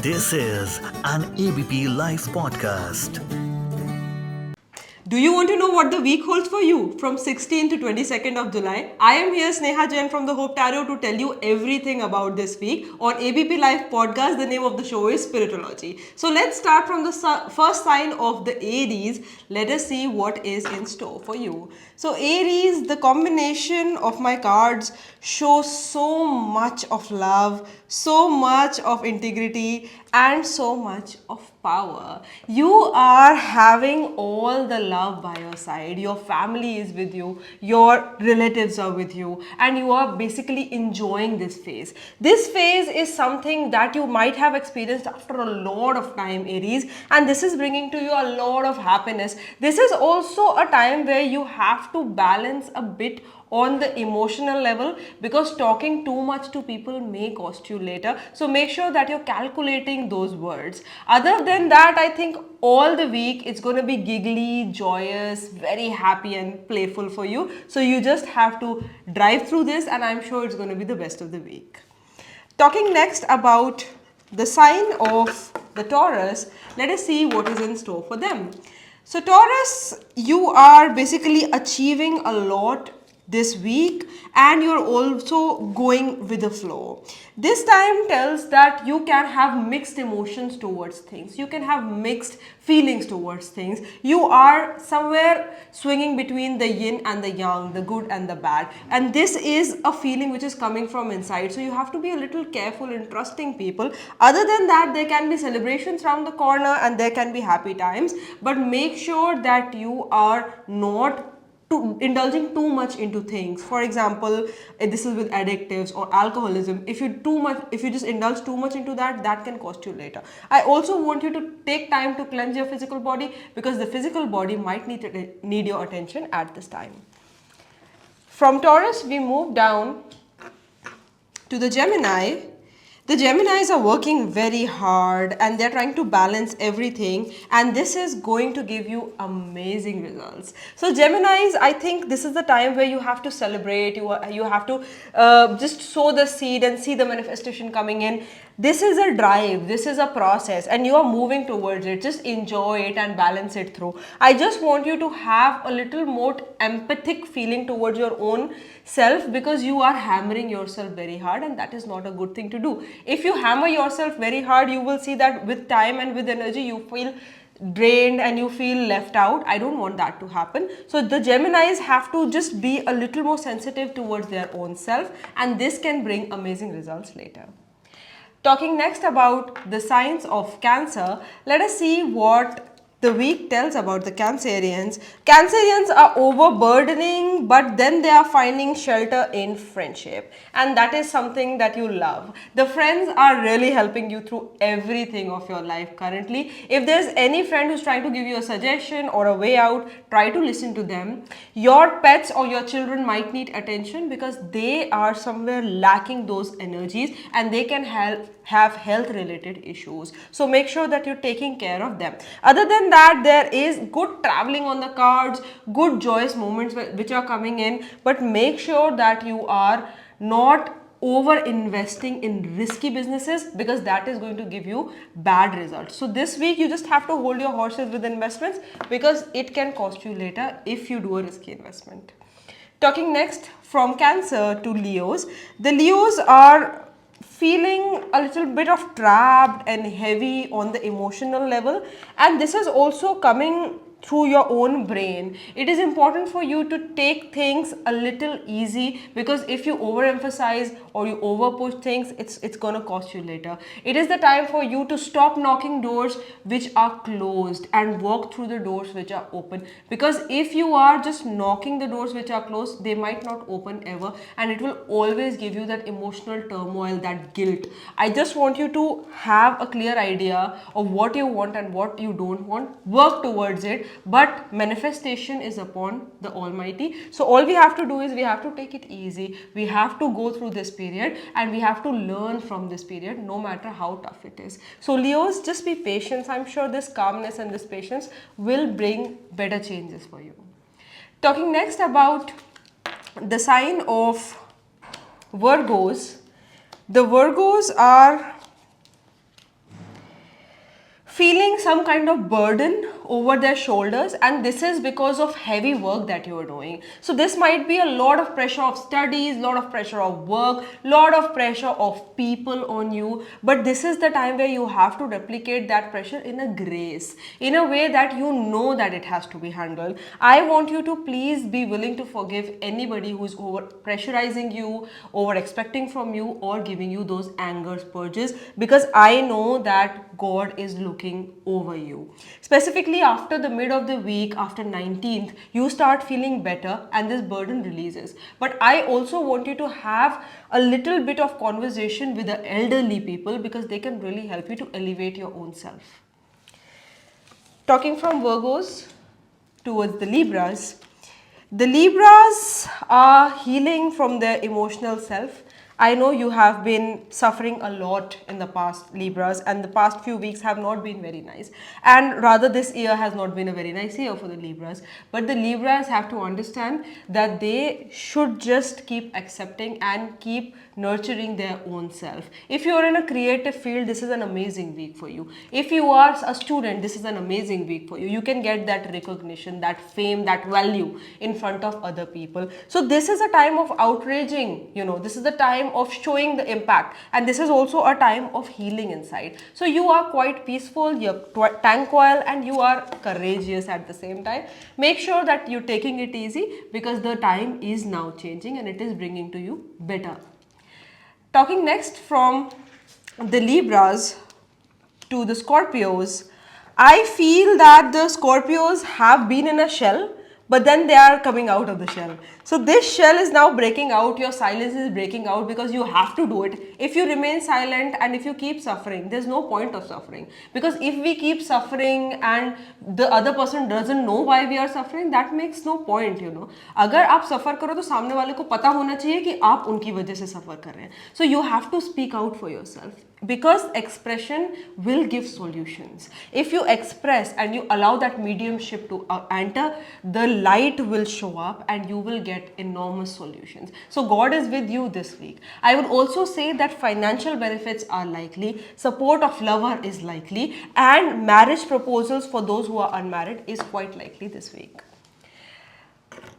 This is an ABP Live Podcast. Do you want to know what the week holds for you from 16th to 22nd of July? I am here, Sneha Jain from the Hope Tarot, to tell you everything about this week on ABP Live Podcast. The name of the show is Spirit-o-logy. So let's start from the first sign of the Aries. Let us see what is in store for you. So Aries, the combination of my cards shows so much of love, so much of integrity, and so much of power. You are having all the love by your side. Your family is with you, your relatives are with you, and you are basically enjoying this phase. This phase is something that you might have experienced after a lot of time, Aries, and this is bringing to you a lot of happiness. This is also a time where you have to balance a bit on the emotional level, because talking too much to people may cost you later. So make sure that you're calculating those words. Other than that, I think all the week it's going to be giggly, joyous, very happy and playful for you. So you just have to drive through this, and I'm sure it's going to be the best of the week. Talking next about the sign of the Taurus, let us see what is in store for them. So Taurus, you are basically achieving a lot this week, and you're also going with the flow. This time tells that you can have mixed emotions towards things. You can have mixed feelings towards things. You are somewhere swinging between the yin and the yang, the good and the bad. And this is a feeling which is coming from inside. So you have to be a little careful in trusting people. Other than that, there can be celebrations around the corner and there can be happy times. But make sure that you are not indulging too much into things. For example, this is with addictives or alcoholism. If you just indulge too much into that, that can cost you later. I also want you to take time to cleanse your physical body, because the physical body might need your attention at this time. From Taurus, we move down to the Gemini. The Geminis are working very hard and they're trying to balance everything, and this is going to give you amazing results. So Geminis, I think this is the time where you have to celebrate, you have to just sow the seed and see the manifestation coming in. This is a drive, this is a process, and you are moving towards it. Just enjoy it and balance it through. I just want you to have a little more empathic feeling towards your own self, because you are hammering yourself very hard, and that is not a good thing to do. If you hammer yourself very hard, you will see that with time and with energy, you feel drained and you feel left out. I don't want that to happen. So the Geminis have to just be a little more sensitive towards their own self, and this can bring amazing results later. Talking next about the signs of Cancer, let us see what the week tells about the Cancerians. Cancerians are overburdening, but then they are finding shelter in friendship, and that is something that you love. The friends are really helping you through everything of your life currently. If there's any friend who's trying to give you a suggestion or a way out, try to listen to them. Your pets or your children might need attention, because they are somewhere lacking those energies and they can have health related issues. So make sure that you're taking care of them. Other than that, there is good traveling on the cards, good joyous moments which are coming in, but make sure that you are not over investing in risky businesses, because that is going to give you bad results. So this week you just have to hold your horses with investments, because it can cost you later if you do a risky investment. Talking next from Cancer to Leos. The Leos are feeling a little bit of trapped and heavy on the emotional level, and this is also coming through your own brain. It is important for you to take things a little easy, because if you overemphasize or you over push things, it's gonna cost you later. It is the time for you to stop knocking doors which are closed and walk through the doors which are open, because if you are just knocking the doors which are closed, they might not open ever, and it will always give you that emotional turmoil, that guilt. I just want you to have a clear idea of what you want and what you don't want, work towards it, but manifestation is upon the Almighty. So all we have to do is we have to take it easy. We have to go through this period and we have to learn from this period, no matter how tough it is. So Leos, just be patient. I'm sure this calmness and this patience will bring better changes for you. Talking next about the sign of Virgos. The Virgos are feeling some kind of burden over their shoulders, and this is because of heavy work that you are doing. So this might be a lot of pressure of studies, lot of pressure of work, lot of pressure of people on you, but this is the time where you have to replicate that pressure in a grace, in a way that you know that it has to be handled. I want you to please be willing to forgive anybody who is over pressurizing you, over expecting from you, or giving you those anger purges, because I know that God is looking over you. Specifically after the mid of the week, after 19th, you start feeling better and this burden releases. But I also want you to have a little bit of conversation with the elderly people, because they can really help you to elevate your own self. Talking from Virgos towards the Libras. The Libras are healing from their emotional self. I know you have been suffering a lot in the past, Libras, and the past few weeks have not been very nice. And rather, this year has not been a very nice year for the Libras. But the Libras have to understand that they should just keep accepting and keep nurturing their own self. If you are in a creative field, this is an amazing week for you. If you are a student, this is an amazing week for you. You can get that recognition, that fame, that value in front of other people. So this is a time of outraging, this is the time of showing the impact, and this is also a time of healing inside. So you are quite peaceful, you're tranquil, and you are courageous at the same time. Make sure that you're taking it easy, because the time is now changing and it is bringing to you better. Talking next from the Libras to the Scorpios, I feel that the Scorpios have been in a shell, but then they are coming out of the shell. So this shell is now breaking out, your silence is breaking out, because you have to do it. If you remain silent and if you keep suffering, there's no point of suffering. Because if we keep suffering and the other person doesn't know why we are suffering, that makes no point, अगर आप सफ़र करो तो सामने वाले को पता होना चाहिए कि आप उनकी वजह से सफ़र कर रहे हैं. So you have to speak out for yourself, because expression will give solutions. If you express and you allow that mediumship to enter, the light will show up and you will get enormous solutions. So God is with you this week. I would also say that financial benefits are likely, support of lover is likely, and marriage proposals for those who are unmarried is quite likely this week.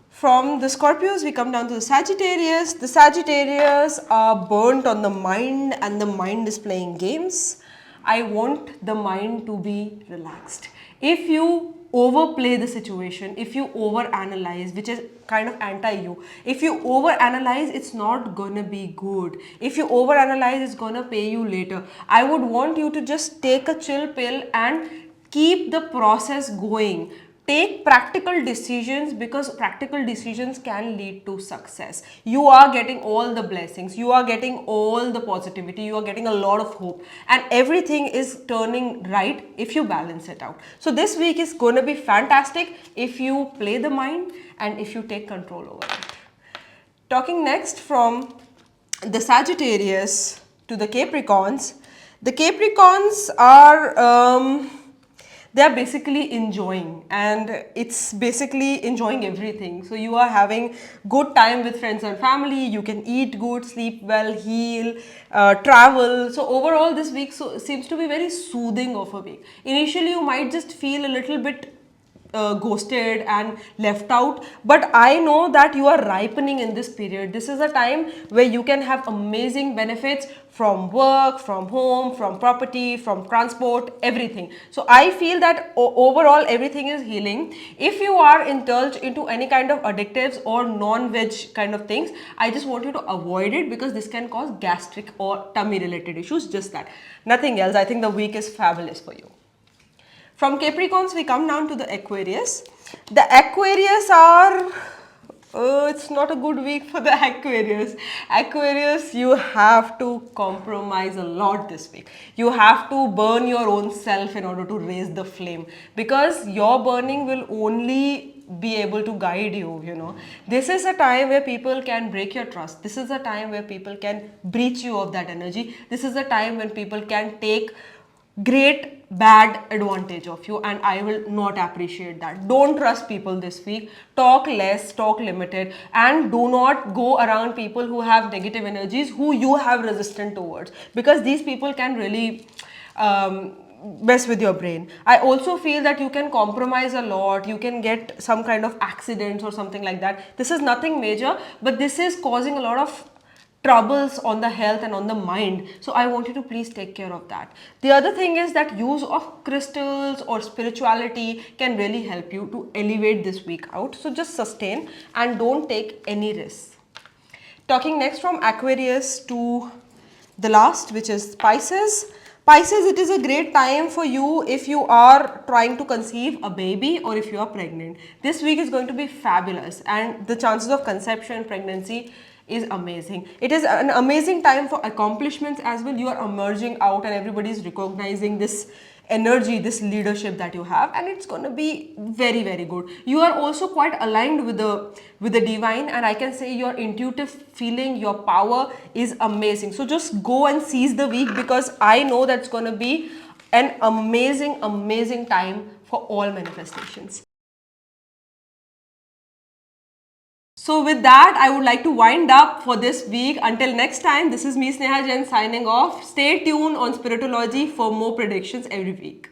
From the Scorpios, we come down to the Sagittarius. The Sagittarius are burnt on the mind, and the mind is playing games. I want the mind to be relaxed. If you overplay the situation, if you overanalyze, which is kind of anti-you, if you overanalyze, it's not gonna be good. If you overanalyze, it's gonna pay you later. I would want you to just take a chill pill and keep the process going. Take practical decisions, because practical decisions can lead to success. You are getting all the blessings, you are getting all the positivity, you are getting a lot of hope, and everything is turning right if you balance it out. So this week is going to be fantastic if you play the mind and if you take control over it. Talking next from the Sagittarius to the Capricorns. The Capricorns are they are basically enjoying, and it's basically enjoying everything. So you are having good time with friends and family, you can eat good, sleep well, heal, travel. So overall this week seems to be very soothing of a week. Initially you might just feel a little bit ghosted and left out, but I know that you are ripening in this period. This is a time where you can have amazing benefits from work, from home, from property, from transport, everything. So I feel that overall everything is healing. If you are indulged into any kind of addictives or non-veg kind of things, I just want you to avoid it, because this can cause gastric or tummy related issues, just that, nothing else. I think the week is fabulous for you. From Capricorns, we come down to the Aquarius. The Aquarius are, it's not a good week for the Aquarius. Aquarius, you have to compromise a lot this week. You have to burn your own self in order to raise the flame, because your burning will only be able to guide you, This is a time where people can break your trust. This is a time where people can breach you of that energy. This is a time when people can take great bad advantage of you, and I will not appreciate that. Don't trust people this week. Talk less, talk limited, and do not go around people who have negative energies, who you have resistance towards, because these people can really mess with your brain. I also feel that you can compromise a lot, you can get some kind of accidents or something like that. This is nothing major, but this is causing a lot of troubles on the health and on the mind. So I want you to please take care of that. The other thing is that use of crystals or spirituality can really help you to elevate this week out. So just sustain and don't take any risks. Talking next from Aquarius to the last, which is Pisces. Pisces, it is a great time for you if you are trying to conceive a baby or if you are pregnant. This week is going to be fabulous and the chances of conception, pregnancy is amazing. It is an amazing time for accomplishments as well. You are emerging out and everybody is recognizing this energy, this leadership that you have, and it's going to be very, very good. You are also quite aligned with the divine, and I can say your intuitive feeling, your power is amazing. So just go and seize the week, because I know that's going to be an amazing time for all manifestations. So with that, I would like to wind up for this week. Until next time, this is me, Sneha Jain, signing off. Stay tuned on Spirit-o-logy for more predictions every week.